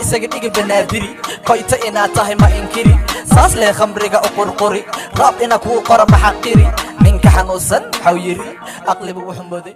isaga dhigi banaadiri koyta inaad tahay ma inkiri saas lee khamriga u qurquri raab ina kuu qora maxaqiri ninka xanuunsan waxau yiri aqlibu wuxuu mooday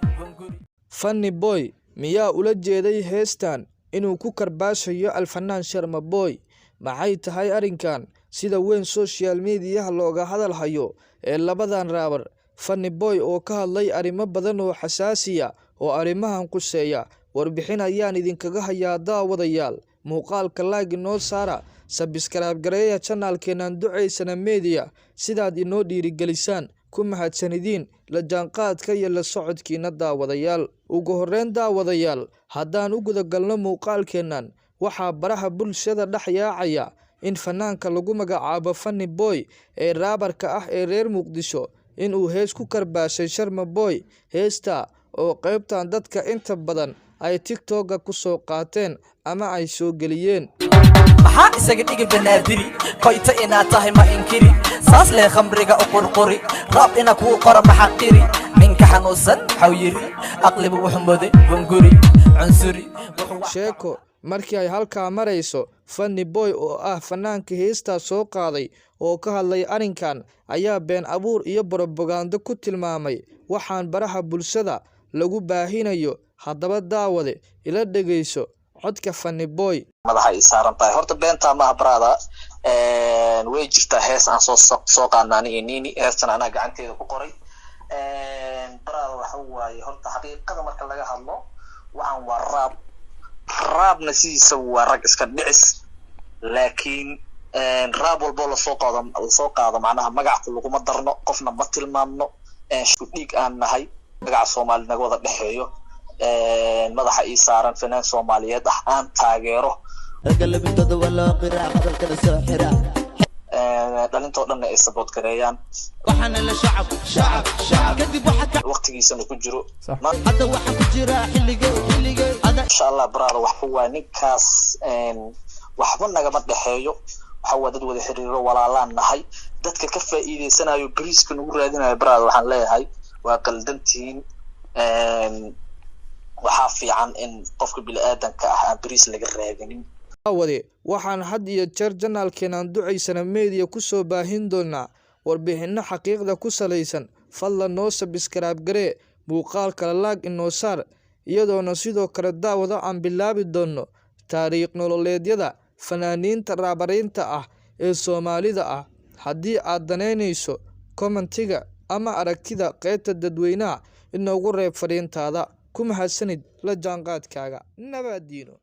Funny Boy miyaa ula jeeday heestan inuu ku karbaashayo alfanaan Sharma Boy maxay tahay arrinkan sida weyn social media looga hadal hayo ee labadan raabar Funny Boy oo ka hadlay arrimo badan oo xasaasiya oo arrimahan quseeya warbixin ayaan idinkaga hayaa daawadayaal muuqaalka like noo saara subscribe gareeya channelkeenan duceysana media sidaad inoo dhiirigelisaan ku mahadsanidin la jaanqaadka iyo la socodkiina daawadayaal ugu horreyn daawadayaal haddaan u guda galno muuqaalkeenan waxaa baraha bulshada dhex yaacaya in fanaanka lagu magacaabo Funny Boy ee raabarka ah ee reer Muqdisho inuu hees ku karbaashay Sharma Boy heesta oo qaybtan dadka inta badan ay TikTok ku soo qaateen ama ay soo galiyeen maxaa isaga dhigi banaadiri koyta inaad tahay ma inkiri saas lee khamriga u qurquri raab ina kuu qora maxaqiri ninka xanuunsan waxau yiri aqlibu wuxuu mooday hunguri cunsuri sheeko markii ay halkaa marayso Funny Boy oo ah fanaanka heesta soo qaaday oo ka hadlay arrinkan ayaa been abuur iyo propaganda ku tilmaamay waxaan baraha bulshada lagu baahinayo haddaba daawade ila dhageyso codka Funny Boy madaxa ay saaran tahay horta beenta ma brada way jirtaa hees aan soo qaadnay inini heestan ana gacanteeda ku qoray brada waxa waaye horta xaqiiqada marka laga hadlo waxaan waa raabna sidiisa waa rag iska dhicis laakiin raab walbo la soo qaado macnaha magac laguma darno qofna ma tilmaamno isku dhiig aan nahay magaca Soomaali naga wada dhaxeeyo madaxa ay saaran fanaan Soomaaliyeed ah aan taageero galabintooda wala qiraac hadalkana soo xira dhalintoo dhan ay support gareeyaan waxana la shacab kadib waxa waqtigiisana ku jiro hadda waxa ku jira xilliga insha Allah brada waxa waa ninkaas waxba nagama dhaxeeyo waxa waa dad wada xiriiro walaalaan nahay dadka ka faa'iideysanayo bariiska nagu raadinayo brada waxaan leeyahay waa qaldantiin waxa fiican in qofka bini'aadanka ah aan bariis laga raadinin waxaan had iyo jeer channelkeenan duceysana media ku soo baahin doonaa warbixino xaqiiqda ku salaysan fadlan noo subscribe garee muuqaalka like inoo saar iyadoona sidoo kale daawada aan bilaabi doono taariikh nololeedyada fanaaniinta raabareynta ah ee Soomaalida ah haddii aad daneynayso commentiga ama aragtida qaybta dadweynaha inoogu reeb fariintaada ku mahadsanid la jaanqaadkaaga nabadiino